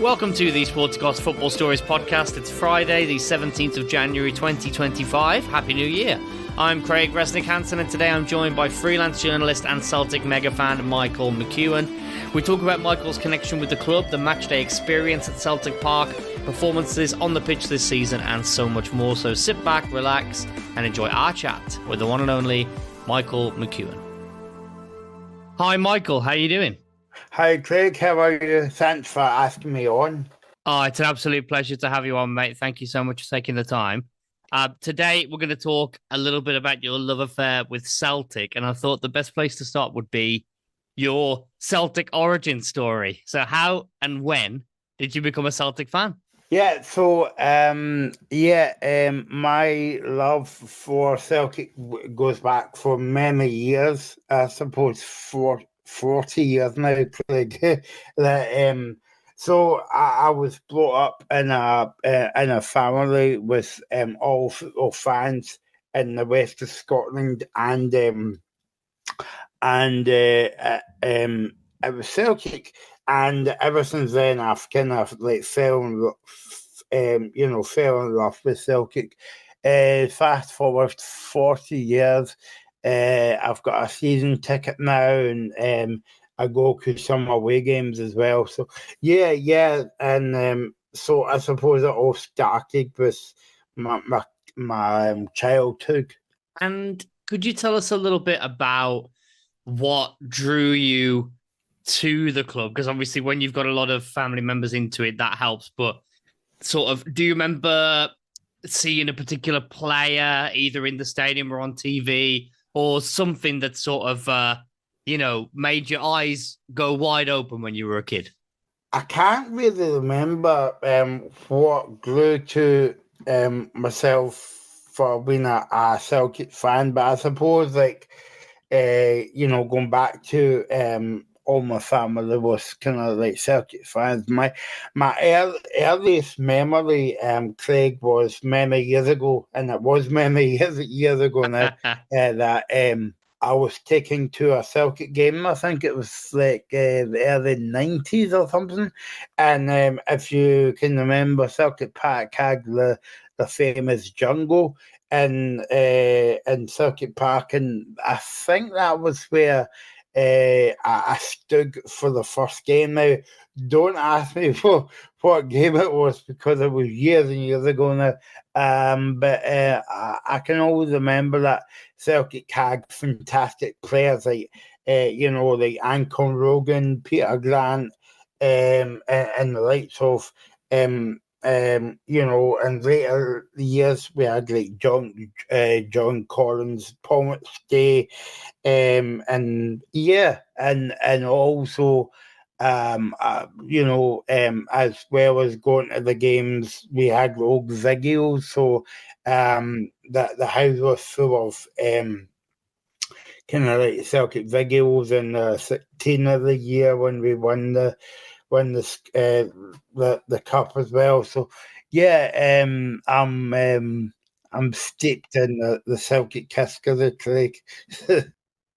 Welcome to the Sporticos Football Stories podcast. It's Friday, the 17th of January 2025. Happy New Year. I'm Craig Resnik-Hanson, and today I'm joined by freelance journalist and Celtic mega fan Michael McEwan. We talk about Michael's connection with the club, the matchday experience at Celtic Park, performances on the pitch this season, and so much more. So sit back, relax, and enjoy our chat with the one and only Michael McEwan. Hi, Michael. How are you doing? Hi, Craig. How are you? Thanks for asking me on. Oh, it's an absolute pleasure to have you on, mate. Thank you so much for taking the time. Today, we're going to talk a little bit about your love affair with Celtic, and I thought the best place to start would be your Celtic origin story. So how and when did you become a Celtic fan? Yeah, so, my love for Celtic goes back for many years. I suppose 40 years now, Craig. So I was brought up in a family with all fans in the west of Scotland, and it was Celtic, and ever since then I've kind of like fell in love with Celtic. Fast forward 40 years. I've got a season ticket now, and I go to some away games as well. So and so I suppose it all started with my childhood. And could you tell us a little bit about what drew you to the club? Because obviously, when you've got a lot of family members into it, that helps. But sort of, do you remember seeing a particular player either in the stadium or on TV, or something that sort of, made your eyes go wide open when you were a kid? I can't really remember what grew to myself for being a Celtic fan, but I suppose, going back to all my family was kind of like Celtic fans. My earliest memory, Craig, was many years ago, and it was many years ago now, that I was taken to a Celtic game. I think it was like the early 90s or something. And if you can remember, Celtic Park had the famous jungle in Celtic Park, and I think that was where I stood for the first game. Now, don't ask me for what game it was, because it was years and years ago now. But I can always remember that Celtic had fantastic players like like Ancon Rogan, Peter Grant, and the likes of and later years we had like John Collins, Paul McStay, and also as well as going to the games, we had old videos, so the house was full of kind of like Celtic videos, and 16 of the year when we won the cup as well. So I'm steeped in the Celtic history, Craig.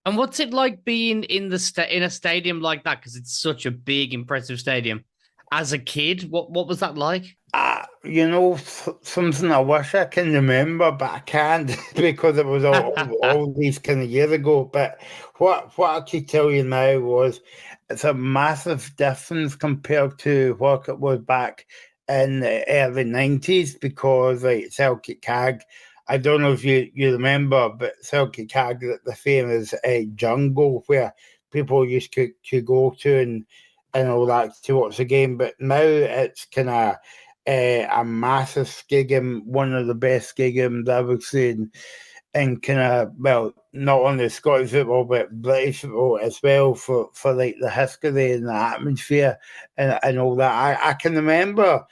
And what's it like being in in a stadium like that? Because it's such a big, impressive stadium. As a kid, what was that like? Something I wish I can remember, but I can't because it was all these kind of years ago. But what I could tell you now was it's a massive difference compared to what it was back in the early 90s, because like Celtic had, I don't know if you remember, but Celtic had the famous jungle where people used to go to and all that to watch the game. But now it's kind of a massive stadium, one of the best stadiums I've ever seen, and kind of, well, not only Scottish football but British football as well, for like the history and the atmosphere and all that. I can remember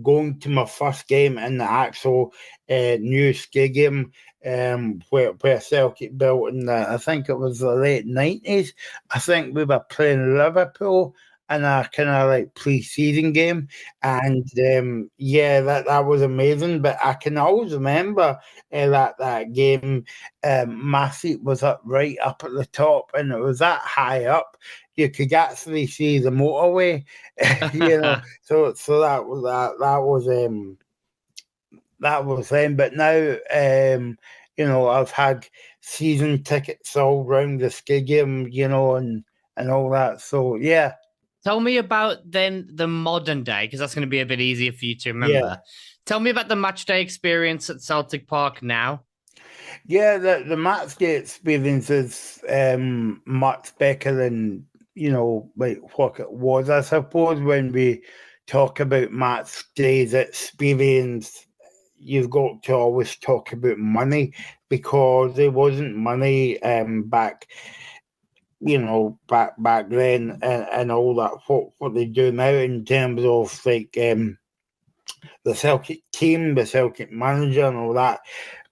going to my first game in the actual new stadium where Celtic built in I think it was the late 90s. I think we were playing Liverpool in a kind of like pre-season game, and that was amazing. But I can always remember that game. My seat was right up at the top, and it was that high up. you could actually see the motorway, So that was then. But now, I've had season tickets all round the stadium, and all that. So yeah, Tell me about then the modern day, because that's going to be a bit easier for you to yeah. remember. Tell me about the match day experience at Celtic Park now. Yeah, the match day experience is much better than like what it was. I suppose when we talk about match days experience, you've got to always talk about money because there wasn't money back then and all that. What they do now in terms of like the Celtic team, the Celtic manager, and all that.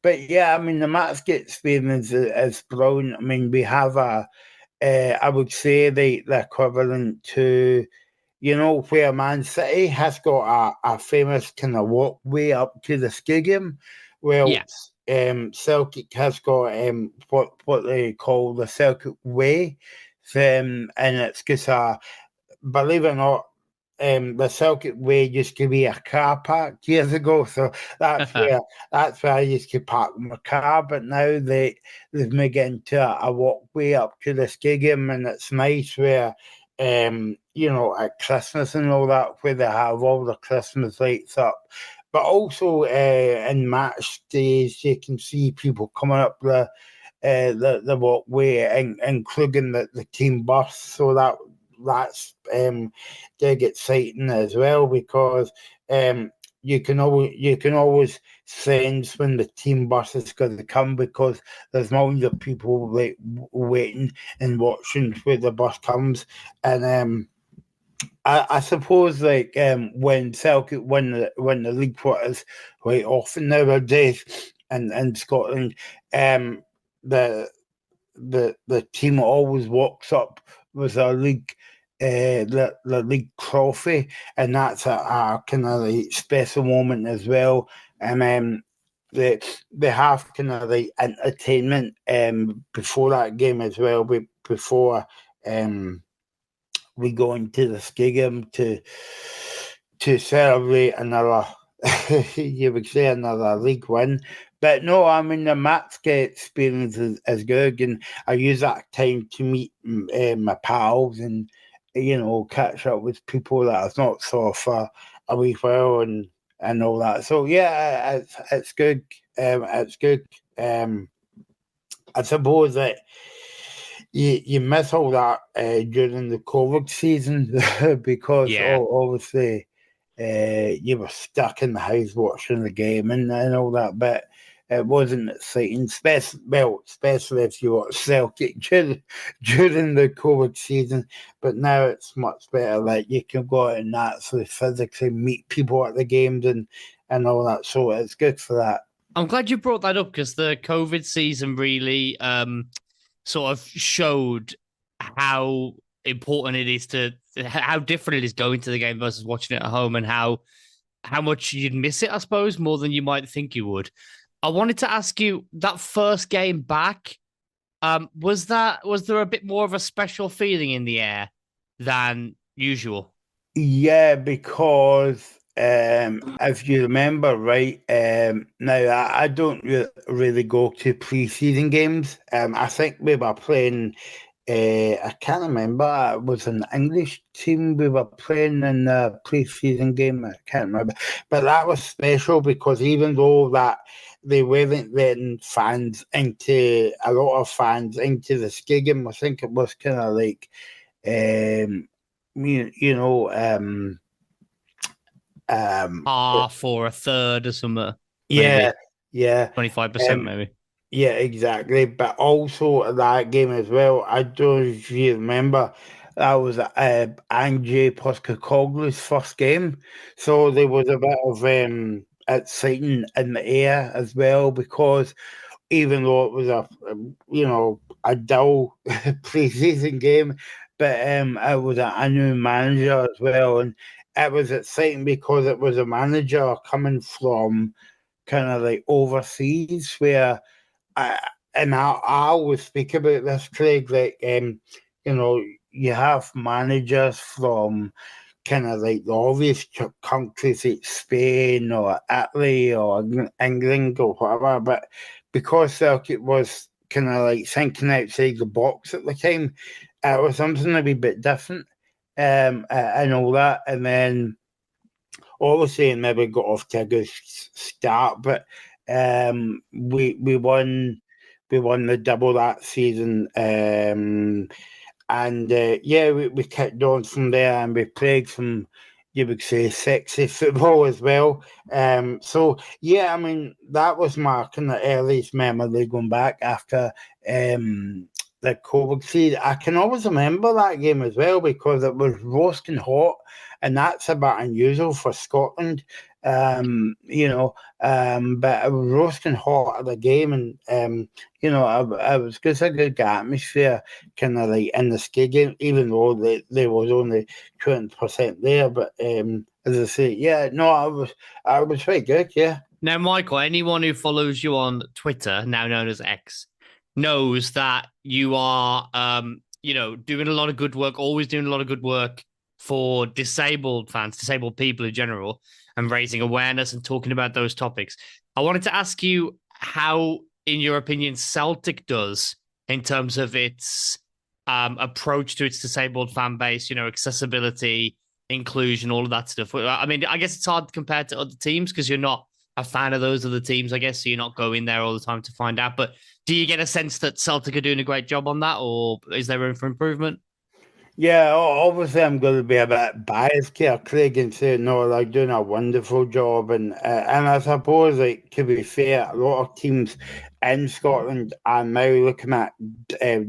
But yeah, I mean, the Matchgate experience is brilliant. I mean, we have I would say the equivalent to, where Man City has got a famous kind of walkway up to the stadium. Well, Yeah. Celtic has got what they call the Celtic Way, and it's just believe it or not, the Celtic Way used to be a car park years ago, so that's where I used to park my car. But now they've made it into a walkway up to the stadium, and it's nice where at Christmas and all that, where they have all the Christmas lights up. But also in match days, you can see people coming up the walkway, including the team bus. So that's big exciting as well because you can always sense when the team bus is going to come because there's millions of people like waiting and watching where the bus comes. And I suppose like when Celtic win the league, what is quite often nowadays in Scotland, the the team always walks up with a league, the league trophy, and that's a kind of like special moment as well. And they have kind of like entertainment before that game as well, before we go into the stadium to celebrate another, you would say, another league win. But no, I mean, the Matsuka experience is good, and I use that time to meet my pals and, catch up with people that I've not saw for a wee while and all that. So, yeah, it's good. It's good. I suppose that you miss all that during the COVID season because Yeah. obviously you were stuck in the house watching the game and all that, but it wasn't exciting, especially if you watch Celtic during the COVID season. But now it's much better. Like you can go out and actually physically meet people at the games and all that. So it's good for that. I'm glad you brought that up because the COVID season really sort of showed how important it is to how different it is going to the game versus watching it at home and how much you'd miss it, I suppose, more than you might think you would. I wanted to ask you that first game back, was there a bit more of a special feeling in the air than usual? Yeah, because if you remember right, now I don't really go to pre-season games. I think we were playing. I can't remember. It was an English team we were playing in the pre-season game. I can't remember, but that was special because even though that they weren't letting a lot of fans into the stadium, I think it was kind of like um, you, you know, um, Half or a third or something, yeah, maybe yeah, 25%, maybe. yeah, exactly. But also that game as well. I don't know if you remember, that was Ange Postecoglou's first game, so there was a bit of exciting in the air as well because even though it was a dull pre-season game, but it was a new manager as well, and it was exciting because it was a manager coming from kind of like overseas where I always speak about this, Craig, like you know you have managers from kind of like the obvious countries like Spain or Italy or England or whatever, but because Celtic was kind of like thinking outside the box at the time, it was something a wee bit different, and all that, and then obviously maybe got off to a good start, but we won the double that season. And yeah, we kicked on from there, and we played some, you would say, sexy football as well. So yeah, I mean, that was my kind of earliest memory going back after the COVID season. I can always remember that game as well because it was roasting hot, and that's a bit unusual for Scotland. You know, but it was roasting hot at the game, and you know, it was just a good atmosphere, kind of like in the stadium, even though there was only 20% there. But as I say, yeah, no, I was very good, yeah. Now, Michael, anyone who follows you on Twitter, now known as X, knows that you are, doing a lot of good work, always doing a lot of good work for disabled fans, disabled people in general, and raising awareness and talking about those topics. I wanted to ask you how, in your opinion, Celtic does in terms of its approach to its disabled fan base, accessibility, inclusion, all of that stuff. I mean, I guess it's hard compared to other teams because you're not a fan of those other teams, I guess, so you're not going there all the time to find out. But do you get a sense that Celtic are doing a great job on that, or is there room for improvement? Yeah, obviously I'm going to be a bit biased here, Craig, and say no, they're doing a wonderful job, and I suppose, like, to be fair, a lot of teams in Scotland are now looking at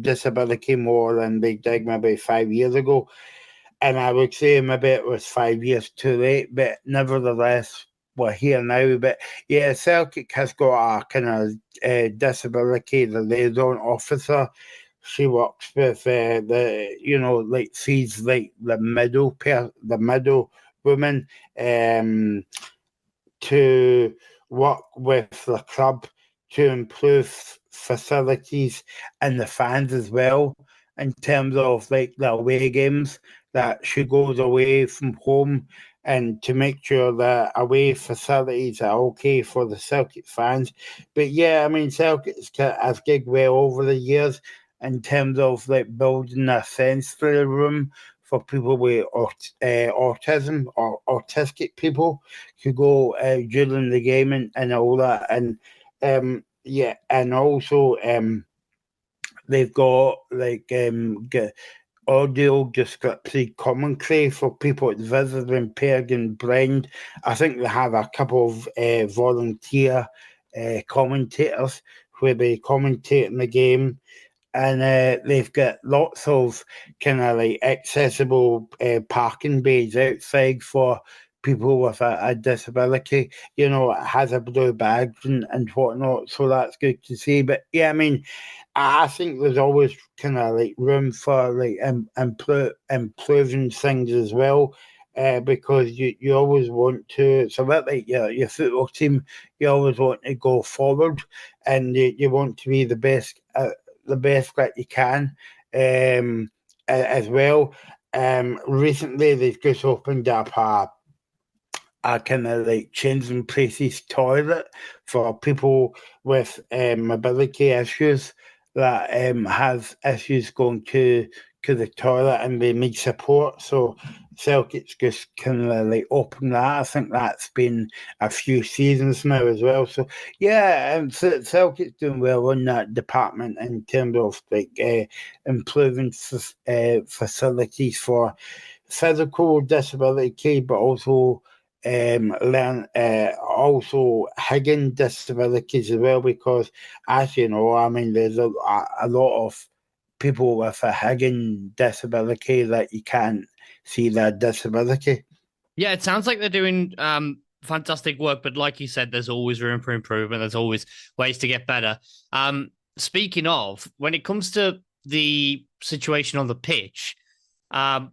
disability more than they did maybe 5 years ago, and I would say maybe it was 5 years too late, but nevertheless, we're here now. But yeah, Celtic has got a kind of disability, the liaison officer. She works with like she's like the middle woman, to work with the club to improve facilities and the fans as well in terms of like the away games, that she goes away from home and to make sure that away facilities are okay for the Celtic fans. But yeah, I mean, Celtic has gigged well over the years in terms of like building a sensory room for people with autism or autistic people to go during the game, and all that. And yeah, and also they've got like audio descriptive commentary for people with visually impaired and blind. I think they have a couple of volunteer commentators where they commentate in the game, and they've got lots of kind of like accessible parking bays outside for people with a disability. You know, it has a blue badge and whatnot, so that's good to see. But yeah, I mean, I think there's always kind of like room for like improving things as well. Because you always want to, it's a bit like your football team, you always want to go forward, and you want to be the best that you can, as well. Recently, they've just opened up a kind of like changing places toilet for people with mobility issues that have issues going to the toilet, and they need support. So Celtic's just kind of like open that. I think that's been a few seasons now as well. So yeah, Celtic's doing well in that department in terms of like improving facilities for physical disability, but also learn also hidden disabilities as well. Because as you know, I mean, there's a lot of people with a hidden disability that you can't see that disability. Yeah, it sounds like they're doing fantastic work, but like you said, there's always room for improvement. There's always ways to get better. Speaking of, when it comes to the situation on the pitch,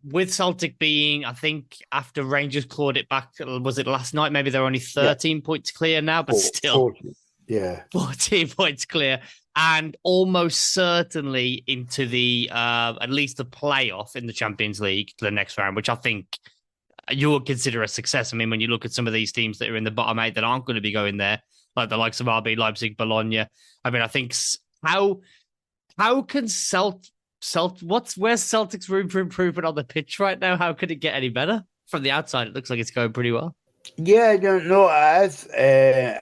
with Celtic being, I think, after Rangers clawed it back, was it last night? Maybe they're only 13 points clear now, but still, Yeah. 14 points clear, and almost certainly into the at least the playoff in the Champions League to the next round, which I think you would consider a success. I mean, when you look at some of these teams that are in the bottom eight that aren't going to be going there, like the likes of RB Leipzig, Bologna. I mean, I think how can where's Celtic's room for improvement on the pitch right now? How could it get any better? From the outside, it looks like it's going pretty well. Yeah, I don't know. It is,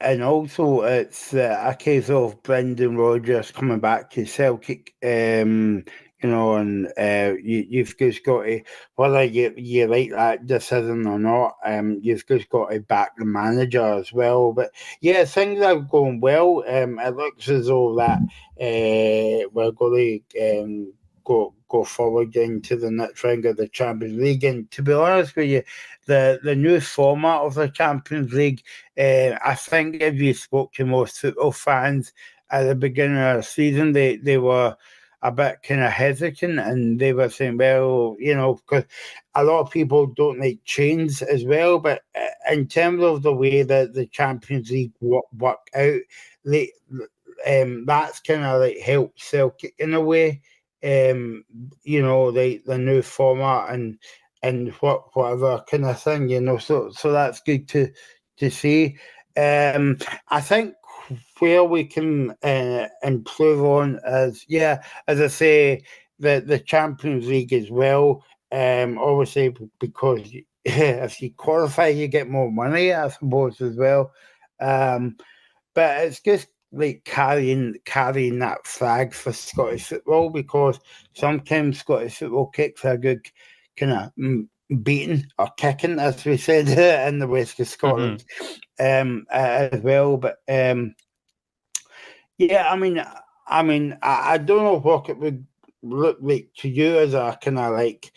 and also it's a case of Brendan Rodgers coming back to Celtic. And you've just got to, whether you like that decision or not, you've just got to back the manager as well. But yeah, things are going well. It looks as though that we're going to go forward into the next round of the Champions League. And to be honest with you, the new format of the Champions League, I think if you spoke to most football fans at the beginning of the season, they were a bit kind of hesitant, and they were saying, well, because a lot of people don't like change as well. But in terms of the way that the Champions League work out, they, that's kind of like helped Celtic in a way. The new format and whatever kind of thing, so that's good to see. I think where we can improve on is, yeah, as I say, the Champions League as well. Obviously, because if you qualify, you get more money, I suppose, as well. But it's just like carrying that flag for Scottish football, because sometimes Scottish football kicks a good kind of beating or kicking, as we said in the west of Scotland, as well. But yeah, I don't know what it would look like to you as a kind of like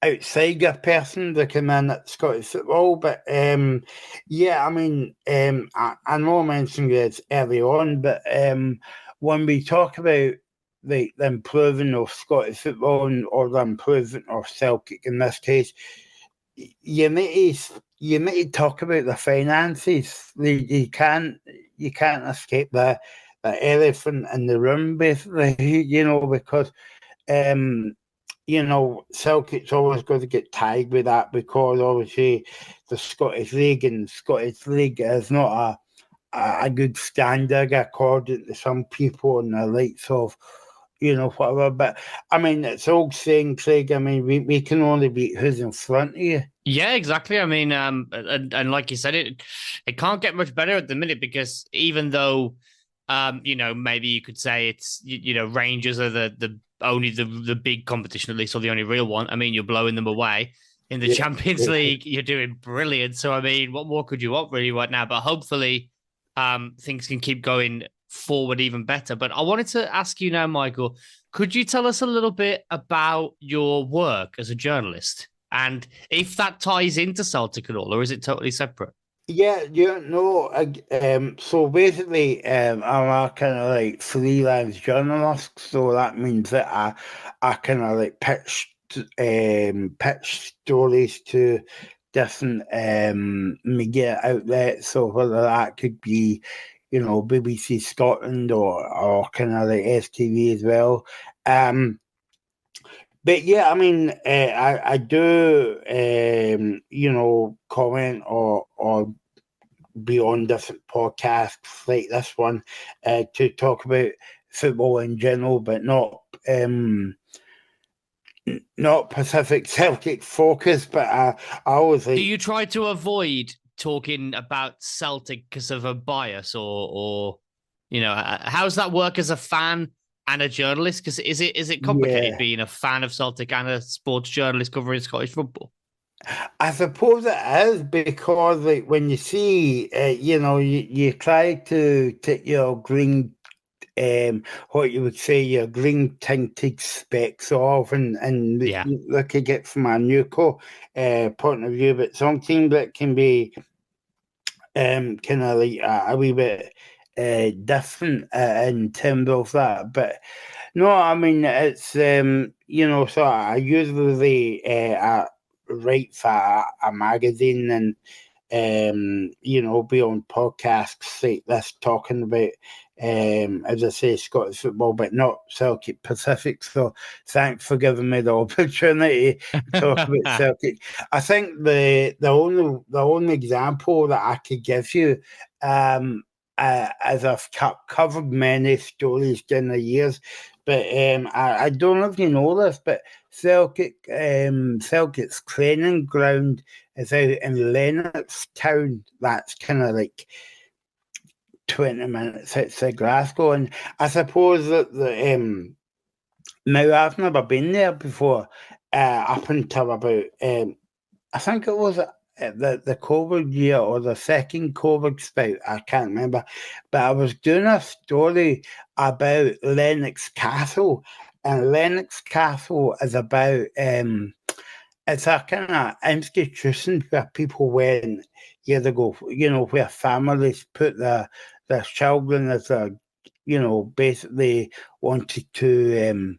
outsider person to come in at Scottish football. But yeah, I know I mentioned this early on, but when we talk about the improving of Scottish football or the improvement of Celtic in this case, you need to talk about the finances. You can't escape the elephant in the room, basically. Because um, Celtic's always got to get tied with that, because obviously the Scottish League is not a good standard according to some people and the likes of, whatever. But it's all saying, Craig. We can only beat who's in front of you. Yeah, exactly. I mean, and like you said, it can't get much better at the minute, because even though, maybe you could say it's Rangers are the only the big competition, at least, or the only real one. I mean, you're blowing them away in the Yeah. Champions League. You're doing brilliant. So I mean, what more could you want really right now? But hopefully, things can keep going forward even better. But I wanted to ask you now, Michael, could you tell us a little bit about your work as a journalist? And if that ties into Celtic at all, or is it totally separate? Yeah, no. So basically, I'm a kind of like freelance journalist. So that means that I kind of like pitch stories to different media outlets. So whether that could be, BBC Scotland or kind of like STV as well. But yeah, I do, comment or be on different podcasts like this one to talk about football in general, but not Pacific Celtic focus. But I always Do like, you try to avoid talking about Celtic because of a bias, or how's that work as a fan and a journalist? Because is it complicated yeah. being a fan of Celtic and a sports journalist covering Scottish football? I suppose it is, because like when you see, you try to take your green, what you would say, your green tinted specs off, and Yeah. look at it from a neutral point of view. But something that can be kind of like a wee bit different in terms of that. But no, it's so I usually write for a magazine, be on podcasts like this talking about, as I say, Scottish football, but not Celtic Pacific. So thanks for giving me the opportunity to talk about Celtic. I think the only example that I could give you, as I've covered many stories during the years, but I don't know if you know this, but Celtic's training ground is out in Lennoxtown. That's kind of like 20 minutes outside Glasgow. And I suppose that now I've never been there before, up until about, I think it was the COVID year or the second COVID spout, I can't remember. But I was doing a story about Lennox Castle, and Lennox Castle is about, it's a kind of institution where people went years ago, where families put their children as basically wanted to,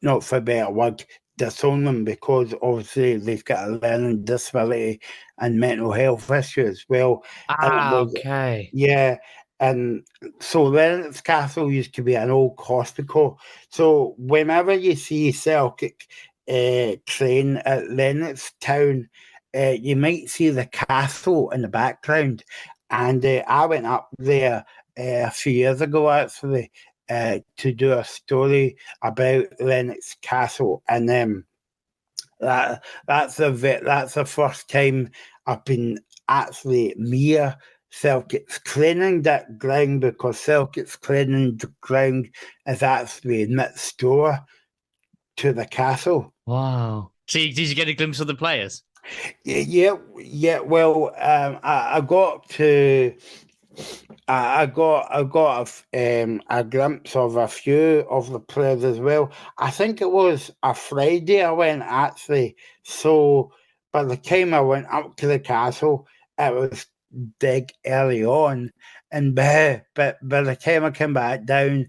not for a better word, disown them because obviously they've got a learning disability and mental health issues. Well, and it was, Okay. yeah. And so Lennox Castle used to be an old hospital. So whenever you see Celtic train at Lennoxtown, you might see the castle in the background. And I went up there a few years ago, actually, to do a story about Lennox Castle, and that's the first time I've been actually near Celtic's training that ground, because Celtic's training ground is actually next door to the castle. Wow. So did you get a glimpse of the players? Yeah. Well, I got to. I got a glimpse of a few of the players as well. I think it was a Friday I went, actually. So by the time I went up to the castle, it was big early on, and by the time I came back down,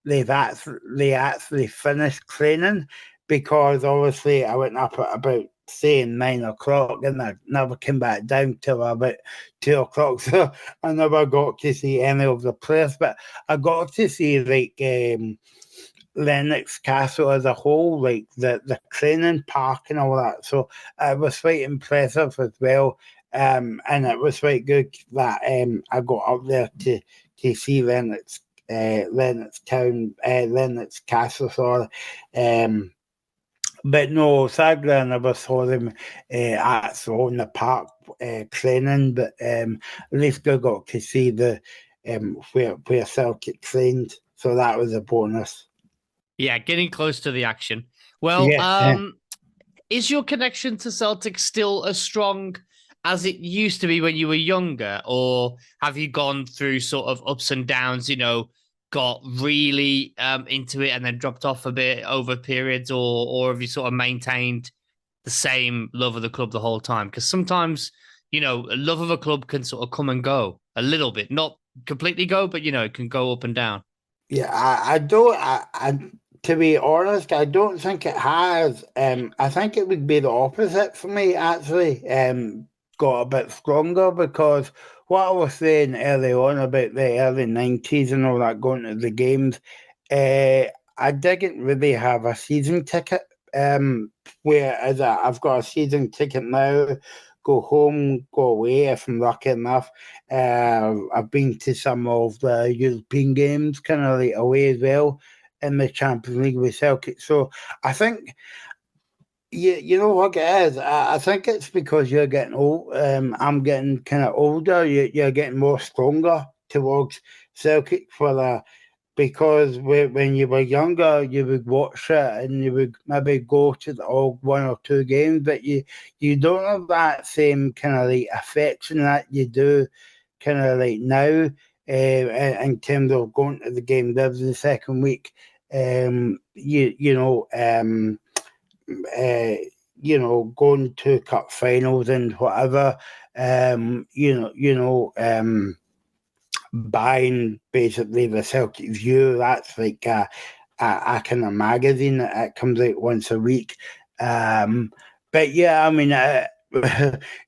they actually finished training, because obviously I went up at about, say, 9 o'clock, and I never came back down till about 2 o'clock. So I never got to see any of the players, but I got to see like Lennox Castle as a whole, like the training park and all that. So it was quite impressive as well. And it was quite good that I got up there to see Lennox Castle, sorry. But no, sadly, I never saw them actually on the park training. But at least I got to see the where Celtic trained, so that was a bonus. Yeah, getting close to the action. Well, Yeah. is your connection to Celtic still as strong as it used to be when you were younger, or have you gone through sort of ups and downs? Got really into it and then dropped off a bit over periods, or have you sort of maintained the same love of the club the whole time? Because sometimes, love of a club can sort of come and go a little bit, not completely go, but it can go up and down. Yeah, I don't. To be honest, I don't think it has. I think it would be the opposite for me, actually. Got a bit stronger, because what I was saying early on about the early 90s and all that, going to the games, I didn't really have a season ticket. Whereas I've got a season ticket now. Go home, go away if I'm lucky enough. I've been to some of the European games, kind of like away as well, in the Champions League with Celtic. So I think, you know what it is. I think it's because you're getting old. I'm getting kind of older. You're getting more stronger towards Celtic for the. Because when you were younger, you would watch it and you would maybe go to the odd one or two games, but you don't have that same kind of like affection that you do kind of like now, in terms of going to the game every second week. Going to cup finals and whatever. Buying basically the Celtic View. That's like a kind of magazine that comes out once a week. But yeah, I mean,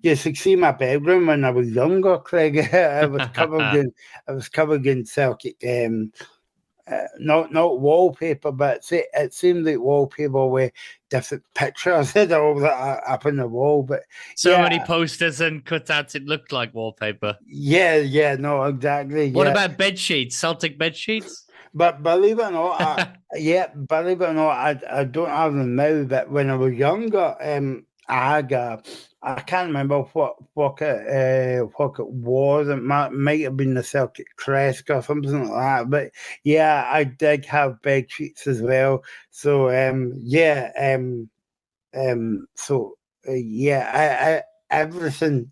you should see my bedroom when I was younger, Craig. I was covered in Celtic. Not wallpaper, but it seemed like wallpaper with different pictures and all that up on the wall. But so many posters and cutouts, it looked like wallpaper. Yeah, no, exactly. What about bed sheets? Celtic bed sheets? But believe it or not, I don't have them now. But when I was younger, I had I can't remember what it was. It might have been the Celtic crest or something like that. But yeah, I did have bed sheets as well. So I everything,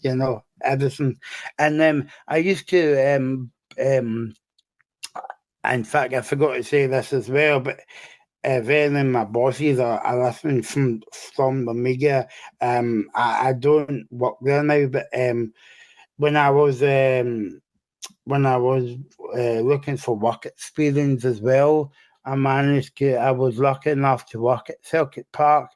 everything. And I used to in fact, I forgot to say this as well, but if any of my bosses are listening from the media, I don't work there now, but when I was looking for work experience as well, I was lucky enough to work at Celtic Park,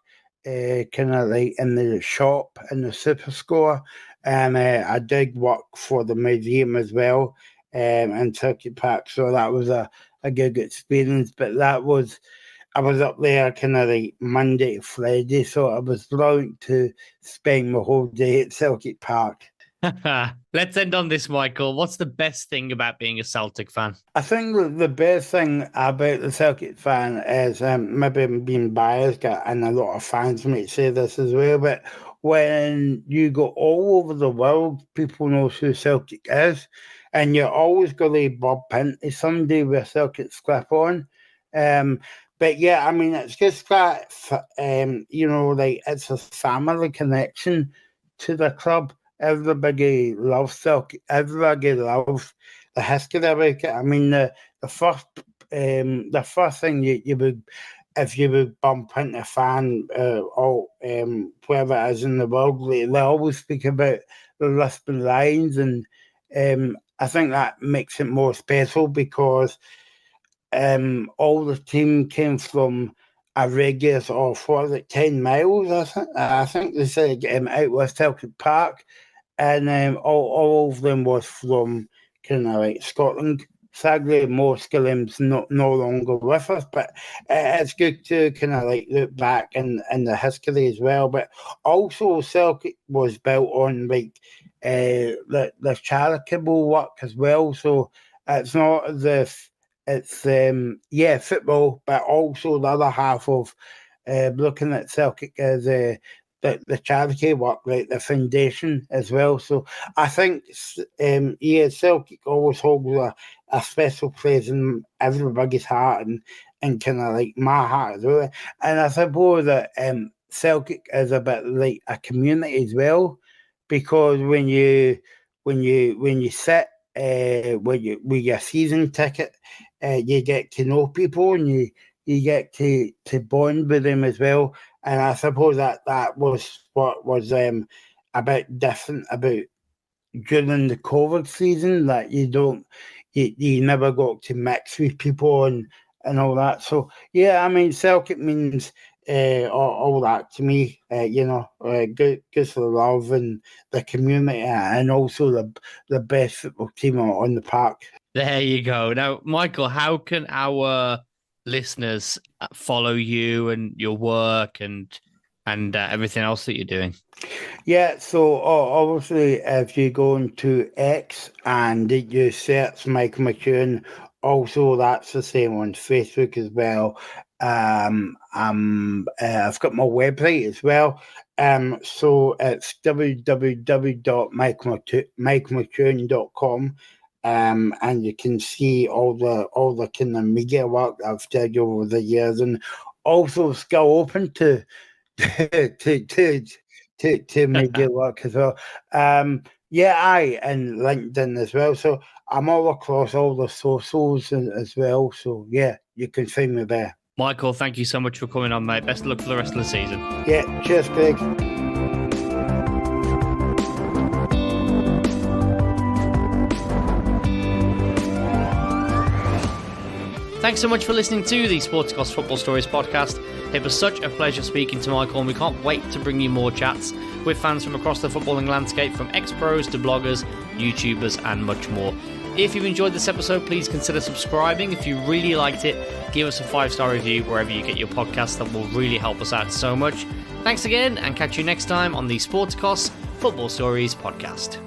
kind of like in the shop in the superstore, and I did work for the museum as well, in Celtic Park. So that was a good experience. But I was up there kind of like Monday to Friday, so I was allowed to spend my whole day at Celtic Park. Let's end on this, Michael. What's the best thing about being a Celtic fan? I think the best thing about the Celtic fan is, maybe I'm being biased, and a lot of fans might say this as well, but when you go all over the world, people know who Celtic is, and you're always going to bump into somebody with a Celtic script on. But yeah, I mean, it's just that, like it's a family connection to the club. Everybody loves Celtic. Everybody loves the history of it. I mean, the first thing you would, if you would bump into a fan or wherever it is in the world, they always speak about the Lisbon Lions, and I think that makes it more special because all the team came from a radius of 10 miles. I think they said out with Celtic Park, and all of them was from kind of like Scotland. Sadly, most of them's no longer with us, but it's good to kind of like look back in the history as well. But also, Celtic was built on like the charitable work as well. So it's not as if it's football, but also the other half of looking at Celtic as the charity work, like the foundation as well. So I think Celtic always holds a special place in everybody's heart, and kind of like my heart as well. And I suppose that Celtic is a bit like a community as well, because when you sit with your season ticket, you get to know people, and you get to bond with them as well. And I suppose that was what was a bit different about during the COVID season, that you never got to mix with people and all that. So yeah, I mean, Celtic means all that to me. Good for the love and the community, and also the best football team on the park. There you go. Now, Michael, how can our listeners follow you and your work and everything else that you're doing? Yeah, so obviously, if you go into X and you search Michael McEwan, also that's the same on Facebook as well. I've got my website as well. So it's www.michaelmcEwan.com. And you can see all the kind of media work I've done over the years, and also still open to media work as well. And LinkedIn as well. So I'm all across all the socials as well. So yeah, you can find me there. Michael, thank you so much for coming on, mate. Best of luck for the rest of the season. Yeah, cheers, Craig. Thanks so much for listening to the Sporticos Football Stories podcast. It was such a pleasure speaking to Michael, and we can't wait to bring you more chats with fans from across the footballing landscape, from ex-pros to bloggers, YouTubers, and much more. If you've enjoyed this episode, please consider subscribing. If you really liked it, give us a 5-star review wherever you get your podcasts. That will really help us out so much. Thanks again, and catch you next time on the Sporticos Football Stories podcast.